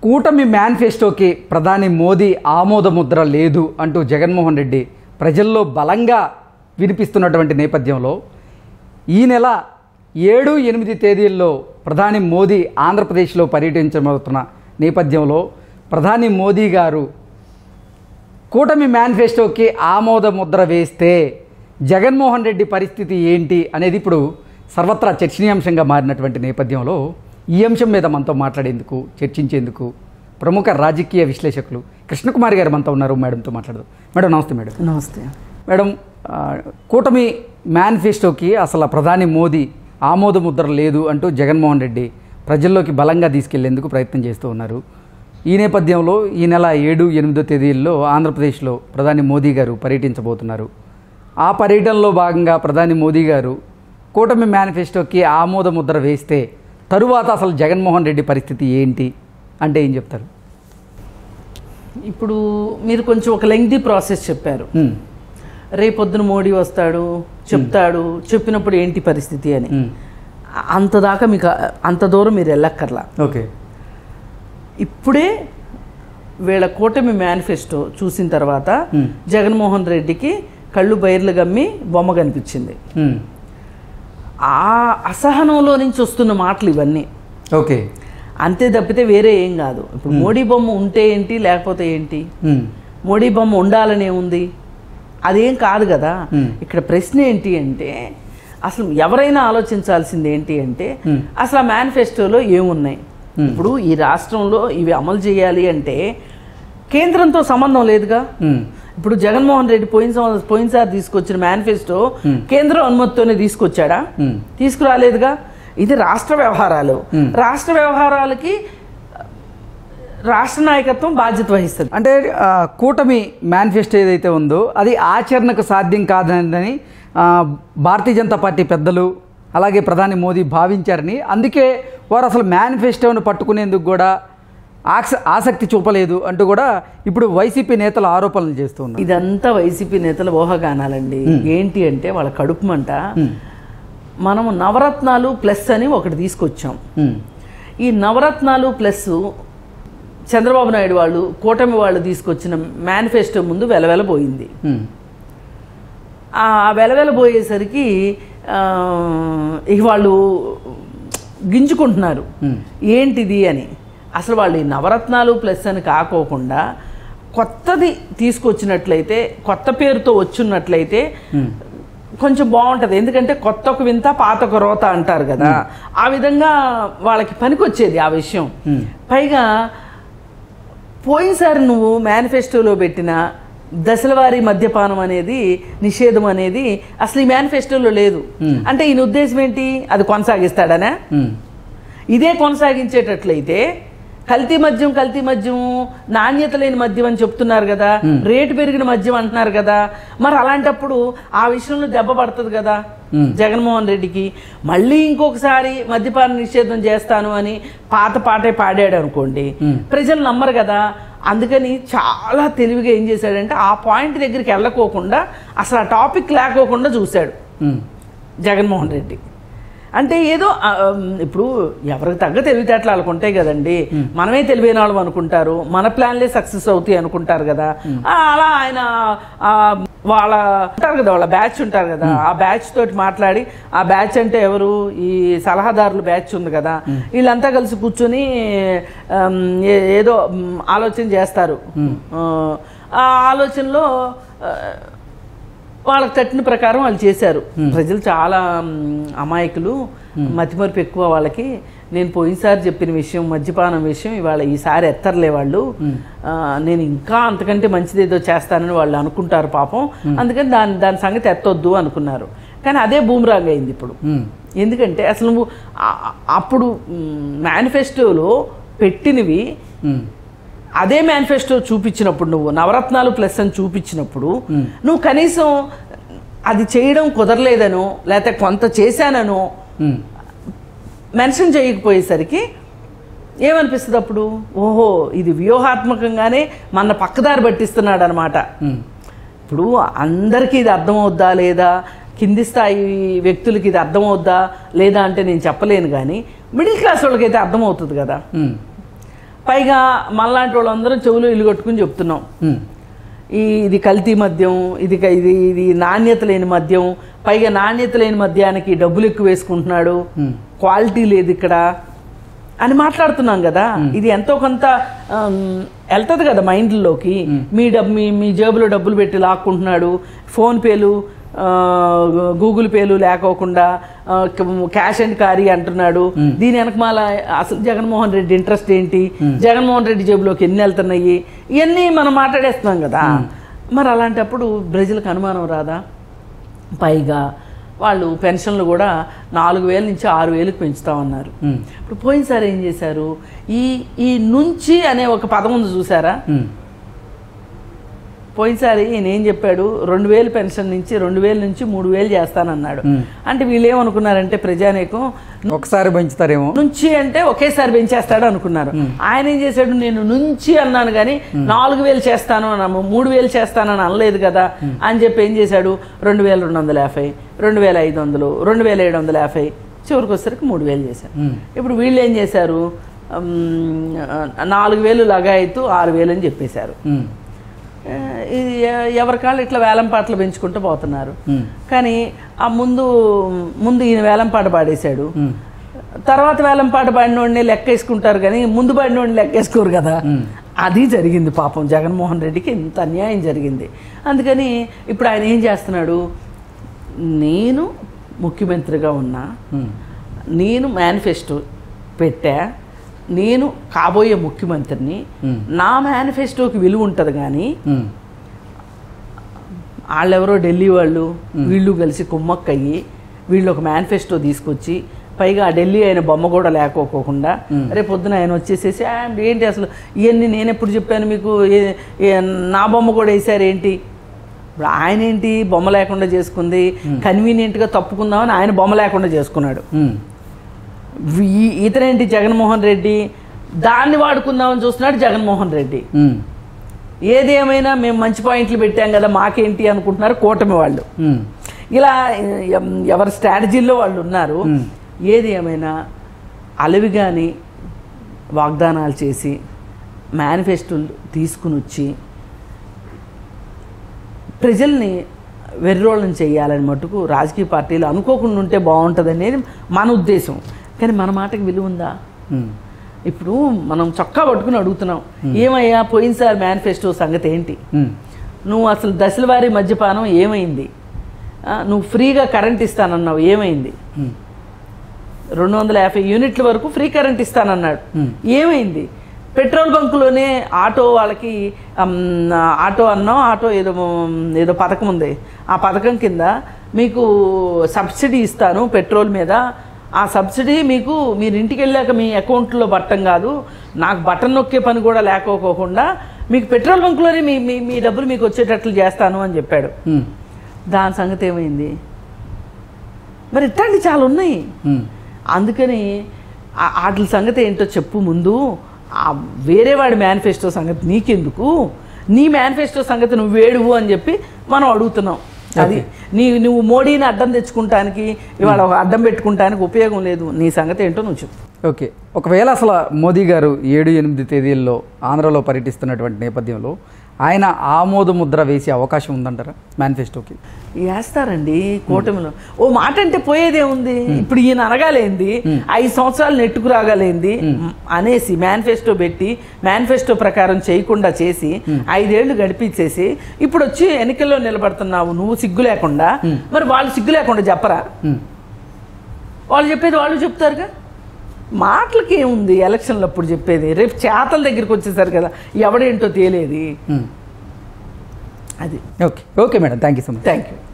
కూటమి మేనిఫెస్టోకి ప్రధాని మోదీ ఆమోదముద్ర లేదు అంటూ జగన్మోహన్ రెడ్డి ప్రజల్లో బలంగా వినిపిస్తున్నటువంటి నేపథ్యంలో ఈ నెల 7-8 తేదీల్లో ప్రధాని మోదీ ఆంధ్రప్రదేశ్లో పర్యటించబోతున్న నేపథ్యంలో ప్రధాని మోదీ గారు కూటమి మేనిఫెస్టోకి ఆమోదముద్ర వేస్తే జగన్మోహన్ రెడ్డి పరిస్థితి ఏంటి అనేది ఇప్పుడు సర్వత్రా చర్చనీయాంశంగా మారినటువంటి నేపథ్యంలో ఈ అంశం మీద మనతో మాట్లాడేందుకు చర్చించేందుకు ప్రముఖ రాజకీయ విశ్లేషకులు కృష్ణకుమారి గారు మనతో ఉన్నారు. మేడంతో మాట్లాడదాం. మేడం నమస్తే. మేడం నమస్తే. మేడం, కూటమి మేనిఫెస్టోకి అసలు ప్రధాని మోదీ ఆమోదముద్ర లేదు అంటూ జగన్మోహన్ రెడ్డి ప్రజల్లోకి బలంగా తీసుకెళ్లేందుకు ప్రయత్నం చేస్తూ ఉన్నారు. ఈ నేపథ్యంలో ఈ నెల 7-8 తేదీల్లో ఆంధ్రప్రదేశ్లో ప్రధాని మోదీ గారు పర్యటించబోతున్నారు. ఆ పర్యటనలో భాగంగా ప్రధాని మోదీ గారు కూటమి మేనిఫెస్టోకి ఆమోదముద్ర వేస్తే తరువాత అసలు జగన్మోహన్ రెడ్డి పరిస్థితి ఏంటి అంటే ఏం చెప్తారు? ఇప్పుడు మీరు కొంచెం ఒక లెంగ్తీ ప్రాసెస్ చెప్పారు. రేపొద్దున మోడీ వస్తాడు, చెప్తాడు, చెప్పినప్పుడు ఏంటి పరిస్థితి అని. అంతదాకా మీకు అంత దూరం మీరు వెళ్ళక్కర్లా. ఓకే, ఇప్పుడే వీళ్ళ కూటమి మేనిఫెస్టో చూసిన తర్వాత జగన్మోహన్ రెడ్డికి కళ్ళు బైర్లు గమ్మి బొమ్మ కనిపించింది. ఆ అసహనంలో నుంచి వస్తున్న మాటలు ఇవన్నీ. ఓకే, అంతే తప్పితే వేరే ఏం కాదు. ఇప్పుడు మోడీ బొమ్మ ఉంటే ఏంటి, లేకపోతే ఏంటి, మోడీ బొమ్మ ఉండాలనే ఉంది, అదేం కాదు కదా. ఇక్కడ ప్రశ్న ఏంటి అంటే, అసలు ఎవరైనా ఆలోచించాల్సింది ఏంటి అంటే, అసలు ఆ మేనిఫెస్టోలో ఏమున్నాయి. ఇప్పుడు ఈ రాష్ట్రంలో ఇవి అమలు చేయాలి అంటే కేంద్రంతో సంబంధం లేదుగా. ఇప్పుడు జగన్మోహన్ రెడ్డి పోయినసారి తీసుకొచ్చిన మేనిఫెస్టో కేంద్రం అనుమతితోనే తీసుకొచ్చాడా? తీసుకురాలేదుగా. ఇది రాష్ట్ర వ్యవహారాలు. రాష్ట్ర వ్యవహారాలకి రాష్ట్ర నాయకత్వం బాధ్యత వహిస్తుంది. అంటే కూటమి మేనిఫెస్టో ఏదైతే ఉందో అది ఆచరణకు సాధ్యం కాదని భారతీయ జనతా పార్టీ పెద్దలు అలాగే ప్రధాని మోదీ భావించారని, అందుకే వారు అసలు మేనిఫెస్టోను పట్టుకునేందుకు కూడా ఆసక్తి చూపలేదు అంటూ కూడా ఇప్పుడు వైసీపీ నేతలు ఆరోపణలు చేస్తూ ఉన్నారు. ఇదంతా వైసీపీ నేతల ఊహాగానాలండి. ఏంటి అంటే వాళ్ళ కడుపు మంట. మనము నవరత్నాలు ప్లస్ అని ఒకటి తీసుకొచ్చాం. ఈ నవరత్నాలు ప్లస్ చంద్రబాబు నాయుడు వాళ్ళు కూటమి వాళ్ళు తీసుకొచ్చిన మేనిఫెస్టో ముందు వెలవెలబోయింది. ఆ వెలవెలబోయేసరికి వాళ్ళు గింజుకుంటున్నారు ఏంటిది అని. అసలు వాళ్ళు ఈ నవరత్నాలు ప్లస్ అని కాకోకుండా కొత్తది తీసుకొచ్చినట్లయితే, కొత్త పేరుతో వచ్చున్నట్లయితే కొంచెం బాగుంటుంది. ఎందుకంటే కొత్త ఒక వింత పాత ఒక రోత అంటారు కదా, ఆ విధంగా వాళ్ళకి పనికొచ్చేది ఆ విషయం. పైగా పోయినసారి నువ్వు మేనిఫెస్టోలో పెట్టిన దశలవారీ మద్యపానం అనేది నిషేధం అనేది అసలు ఈ మేనిఫెస్టోలో లేదు. అంటే ఈయన ఉద్దేశం ఏంటి? అది కొనసాగిస్తాడనా? ఇదే కొనసాగించేటట్లయితే కల్తీ మద్యం నాణ్యత లేని మద్యం అని చెప్తున్నారు కదా, రేటు పెరిగిన మద్యం అంటున్నారు కదా. మరి అలాంటప్పుడు ఆ విషయంలో దెబ్బ పడుతుంది కదా జగన్మోహన్ రెడ్డికి. మళ్ళీ ఇంకొకసారి మద్యపాన నిషేధం చేస్తాను అని పాత పాటే పాడాడు అనుకోండి, ప్రజలు నమ్మరు కదా. అందుకని చాలా తెలివిగా ఏం చేశాడంటే ఆ పాయింట్ దగ్గరికి వెళ్ళకోకుండా, అసలు ఆ టాపిక్ లేకోకుండా చూశాడు జగన్మోహన్ రెడ్డి. అంటే ఏదో ఇప్పుడు ఎవరికి తగ్గ తెలివితేటలు వాళ్ళకు ఉంటాయి కదండి. మనమే తెలివైన వాళ్ళం అనుకుంటారు, మన ప్లాన్లే సక్సెస్ అవుతాయి అనుకుంటారు కదా. అలా ఆయన వాళ్ళ ఉంటారు కదా, వాళ్ళ బ్యాచ్ ఉంటారు కదా, ఆ బ్యాచ్ తోటి మాట్లాడి, ఆ బ్యాచ్ అంటే ఎవరు, ఈ సలహాదారులు బ్యాచ్ ఉంది కదా, వీళ్ళంతా కలిసి కూర్చొని ఏదో ఆలోచన చేస్తారు. ఆ ఆలోచనలో వాళ్ళకి తట్టిన ప్రకారం వాళ్ళు చేశారు. ప్రజలు చాలా అమాయకులు, మతిమరుపు ఎక్కువ వాళ్ళకి. నేను పోయినసారి చెప్పిన విషయం, మద్యపానం విషయం, ఇవాళ ఈసారి ఎత్తర్లే వాళ్ళు. నేను ఇంకా అంతకంటే మంచిది ఏదో చేస్తానని వాళ్ళు అనుకుంటారు పాపం. అందుకని దాని సంగతి ఎత్తొద్దు అనుకున్నారు. కానీ అదే బూమరాంగ్ అయింది ఇప్పుడు. ఎందుకంటే అసలు నువ్వు అప్పుడు మేనిఫెస్టోలో పెట్టినవి అదే మేనిఫెస్టో చూపించినప్పుడు, నువ్వు నవరత్నాలు ప్లస్ అని చూపించినప్పుడు, నువ్వు కనీసం అది చేయడం కుదరలేదనో లేకపోతే కొంత చేశాననో మెన్షన్ చేయకపోయేసరికి ఏమనిపిస్తుంది అప్పుడు? ఓహో, ఇది వ్యూహాత్మకంగానే మన పక్కదారి పట్టిస్తున్నాడు అనమాట. ఇప్పుడు అందరికీ ఇది అర్థమవుద్దా లేదా, కింది స్థాయి వ్యక్తులకి ఇది అర్థమవుద్దా లేదా అంటే నేను చెప్పలేను. కానీ మిడిల్ క్లాస్ వాళ్ళకైతే అర్థమవుతుంది కదా. పైగా మళ్ళాంటి వాళ్ళందరం చెవులు ఇల్లు కట్టుకుని చెప్తున్నాం ఇది కల్తీ మద్యం, ఇది ఇది ఇది నాణ్యత లేని మద్యం, పైగా నాణ్యత లేని మద్యానికి డబ్బులు ఎక్కువ వేసుకుంటున్నాడు, క్వాలిటీ లేదు ఇక్కడ అని మాట్లాడుతున్నాం కదా. ఇది ఎంతో కొంత వెళ్తుంది కదా మైండ్లోకి. మీ జేబులో డబ్బులు పెట్టి లాక్కుంటున్నాడు, ఫోన్పేలు గూగుల్ పేలు లేకోకుండా క్యాష్ అండ్ క్యారీ అంటున్నాడు. దీని వెనకమాల అసలు జగన్మోహన్ రెడ్డి ఇంట్రెస్ట్ ఏంటి, జగన్మోహన్ రెడ్డి జేబులోకి ఎన్ని వెళ్తున్నాయి, ఇవన్నీ మనం మాట్లాడేస్తున్నాం కదా. మరి అలాంటప్పుడు ప్రజలకు అనుమానం రాదా? పైగా వాళ్ళు పెన్షన్లు కూడా 4,000 నుంచి 6,000కి పెంచుతామన్నారు. ఇప్పుడు పోయినసారి ఏం చేశారు, ఈ నుంచి అనే ఒక పదం ఉంది చూసారా. పోయినసారి ఏం చెప్పాడు, 2,000 పెన్షన్ నుంచి 2,000 నుంచి 3,000 చేస్తానన్నాడు. అంటే వీళ్ళు ఏమనుకున్నారంటే ప్రజానేకం ఒకసారి పెంచుతారేమో, నుంచి అంటే ఒకేసారి పెంచేస్తాడు అనుకున్నారు. ఆయన ఏం చేశాడు, నేను నుంచి అన్నాను కానీ 4,000 చేస్తాను అన్నాము, 3,000 చేస్తానని అనలేదు కదా అని చెప్పి ఏం చేశాడు, 2,250, 2,500, 2,750, చివరికి వచ్చేసరికి 3,000 చేశారు. ఇప్పుడు వీళ్ళు ఏం చేశారు, 4,000 లగాయతు 6,000 అని చెప్పేశారు. ఎవరికాళ్ళు ఇట్లా వేలంపాటలు పెంచుకుంటూ పోతున్నారు. కానీ ఆ ముందు ఈయన వేలంపాట పాడేశాడు, తర్వాత వేలంపాట పాడినోడిని లెక్కేసుకుంటారు కానీ ముందు పాడినోడిని లెక్కేసుకోరు కదా. అది జరిగింది పాపం జగన్మోహన్ రెడ్డికి, ఇంత అన్యాయం జరిగింది. అందుకని ఇప్పుడు ఆయన ఏం చేస్తున్నాడు, నేను ముఖ్యమంత్రిగా ఉన్నా, నేను మేనిఫెస్టో పెట్టా, నేను కాబోయే ముఖ్యమంత్రిని, నా మేనిఫెస్టోకి విలువ ఉంటుంది. కానీ వాళ్ళెవరో ఢిల్లీ వాళ్ళు వీళ్ళు కలిసి కుమ్మక్కయ్యి వీళ్ళు ఒక మేనిఫెస్టో తీసుకొచ్చి, పైగా ఆ ఢిల్లీ అయిన బొమ్మ కూడా లేకపోకుండా రేపు పొద్దున ఆయన వచ్చేసేసి ఏంటి అసలు ఇవన్నీ నేను ఎప్పుడు చెప్పాను మీకు, నా బొమ్మ కూడా వేసారు ఏంటి. ఇప్పుడు ఆయన ఏంటి బొమ్మ లేకుండా చేసుకుంది, కన్వీనియంట్గా తప్పుకుందామని ఆయన బొమ్మ లేకుండా చేసుకున్నాడు. ఇతనేంటి జగన్మోహన్ రెడ్డి దాన్ని వాడుకుందామని చూస్తున్నాడు జగన్మోహన్ రెడ్డి. ఏది ఏమైనా మేము మంచి పాయింట్లు పెట్టాం కదా మాకేంటి అనుకుంటున్నారు కూటమి వాళ్ళు. ఇలా ఎవరి స్ట్రాటజీల్లో వాళ్ళు ఉన్నారు. ఏది ఏమైనా అలవిగాని వాగ్దానాలు చేసి మేనిఫెస్టోలు తీసుకుని వచ్చి ప్రజల్ని వెర్రోళ్ళని చేయాలని మటుకు రాజకీయ పార్టీలు అనుకోకుండా ఉంటే బాగుంటుందనేది మన ఉద్దేశం. కానీ మన మాటకి విలువ ఉందా? ఇప్పుడు మనం చొక్కా పట్టుకుని అడుగుతున్నాం, ఏమయ్యా పోయినసారి మేనిఫెస్టో సంగతి ఏంటి, నువ్వు అసలు దశల వారీ మద్యపానం ఏమైంది, నువ్వు ఫ్రీగా కరెంట్ ఇస్తానన్నావు ఏమైంది, 250 యూనిట్ల వరకు ఫ్రీ కరెంట్ ఇస్తానన్నాడు ఏమైంది, పెట్రోల్ బంకులోనే ఆటో వాళ్ళకి ఆటో ఏదో పథకం ఉంది, ఆ పథకం కింద మీకు సబ్సిడీ ఇస్తాను పెట్రోల్ మీద, ఆ సబ్సిడీ మీకు మీరు ఇంటికి వెళ్ళాక మీ అకౌంట్లో బట్టం కాదు, నాకు బటన్ నొక్కే పని కూడా లేకపోకుండా మీకు పెట్రోల్ బంకులోనే మీ డబ్బులు మీకు వచ్చేటట్లు చేస్తాను అని చెప్పాడు. దాని సంగతి ఏమైంది? మరి ఇట్లాంటి చాలా ఉన్నాయి. అందుకని వాటి సంగతి ఏంటో చెప్పు ముందు, వేరే వాడి మేనిఫెస్టో సంగతి నీకెందుకు, నీ మేనిఫెస్టో సంగతి నువ్వు వేడువు అని చెప్పి మనం అడుగుతున్నాం. అది నువ్వు మోడీని అడ్డం తెచ్చుకుంటానికి ఇవాళ అడ్డం పెట్టుకుంటానికి ఉపయోగం లేదు, నీ సంగతి ఏంటో నువ్వు చెప్పు. ఓకే, ఒకవేళ అసలు మోదీ గారు 7-8 తేదీల్లో ఆంధ్రలో పర్యటిస్తున్నటువంటి నేపథ్యంలో ఆయన ఆమోద ముద్ర వేసే అవకాశం ఉందంటారా మేనిఫెస్టోకి? వేస్తారండి కూటమిలో. ఓ మాట అంటే పోయేదే ఉంది. ఇప్పుడు ఈయన అనగాలేంది 5 సంవత్సరాలు నెట్టుకు రాగాలేంది అనేసి మేనిఫెస్టో పెట్టి మేనిఫెస్టో ప్రకారం చేయకుండా చేసి 5 ఏళ్ళు గడిపించేసి ఇప్పుడు వచ్చి ఎన్నికల్లో నిలబడుతున్నావు నువ్వు సిగ్గు లేకుండా. మరి వాళ్ళు సిగ్గు లేకుండా చెప్పరా? వాళ్ళు చెప్పేది వాళ్ళు చెప్తారుగా. మాటలకి ఏముంది ఎలక్షన్లు అప్పుడు చెప్పేది, రేపు చేతల దగ్గరికి వచ్చేసారు కదా ఎవడేంటో తేలేది. అది okay madam, thank you so much. Thank you.